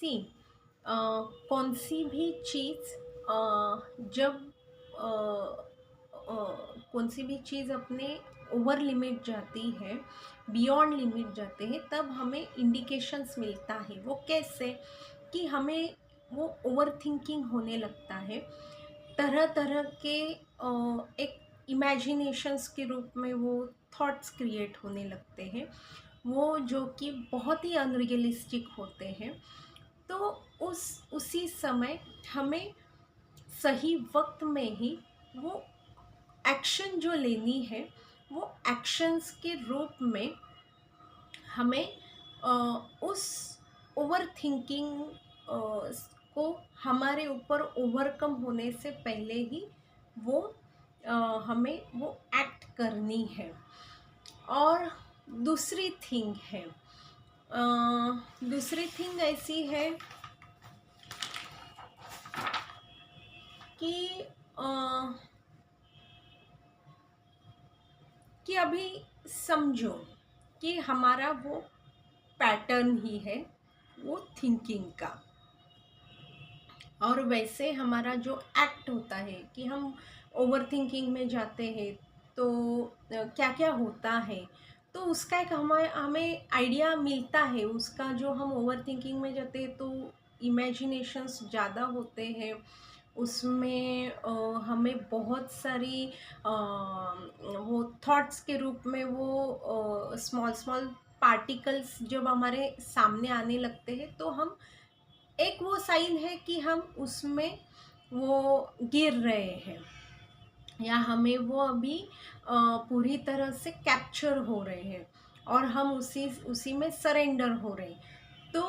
सी कौन सी भी चीज़ जब अ, कौन सी भी चीज़ अपने ओवर लिमिट जाती है, बियॉन्ड लिमिट जाते हैं, तब हमें इंडिकेशंस मिलता है। वो कैसे कि हमें वो ओवर थिंकिंग होने लगता है, तरह तरह के एक इमेजिनेशंस के रूप में वो थॉट्स क्रिएट होने लगते हैं, वो जो कि बहुत ही अनरियलिस्टिक होते हैं। तो उसी समय हमें सही वक्त में ही वो एक्शन जो लेनी है, वो एक्शंस के रूप में हमें अ, उस ओवर थिंकिंग को हमारे ऊपर ओवरकम होने से पहले ही वो हमें वो एक्ट करनी है। और दूसरी थिंग है, दूसरी थिंग ऐसी है कि अ, कि अभी समझो कि हमारा वो पैटर्न ही है वो थिंकिंग का, और वैसे हमारा जो एक्ट होता है कि हम ओवर थिंकिंग में जाते हैं तो क्या क्या होता है, तो उसका एक हमें हमें आइडिया मिलता है उसका। जो हम ओवर थिंकिंग में जाते हैं तो इमेजिनेशंस ज़्यादा होते हैं उसमें, हमें बहुत सारी वो थॉट्स के रूप में वो स्मॉल स्मॉल पार्टिकल्स जब हमारे सामने आने लगते हैं तो हम, एक वो साइन है कि हम उसमें वो गिर रहे हैं, या हमें वो अभी पूरी तरह से कैप्चर हो रहे हैं और हम उसी उसी में सरेंडर हो रहे हैं। तो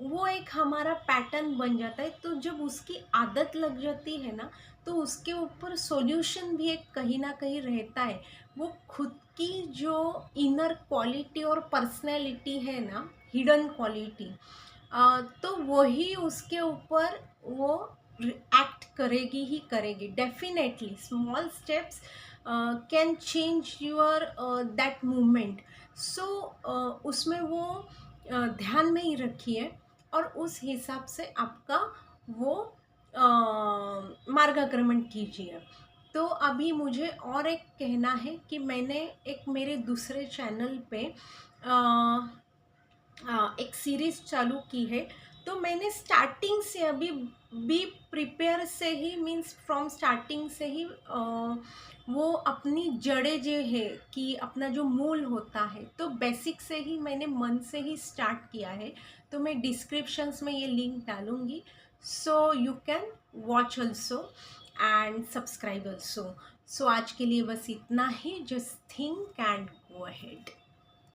वो एक हमारा पैटर्न बन जाता है। तो जब उसकी आदत लग जाती है ना, तो उसके ऊपर सॉल्यूशन भी एक कहीं ना कहीं रहता है। वो खुद की जो इनर क्वालिटी और पर्सनैलिटी है ना, हिडन क्वालिटी, तो वही उसके ऊपर वो एक्ट करेगी ही करेगी। Definitely small steps can change your that movement. So उसमें वो ध्यान में ही रखिए और उस हिसाब से आपका वो मार्गक्रमण कीजिए। तो अभी मुझे और एक कहना है कि मैंने एक मेरे दूसरे चैनल पे एक सीरीज़ चालू की है। तो मैंने स्टार्टिंग से अभी बी प्रिपेयर से ही, मीन्स फ्रॉम स्टार्टिंग से ही वो अपनी जड़ें जो है कि अपना जो मूल होता है, तो बेसिक से ही मैंने मन से ही स्टार्ट किया है। तो मैं डिस्क्रिप्शंस में ये लिंक डालूँगी, so you can watch also and subscribe also. So आज के लिए बस इतना ही। Just think and go ahead.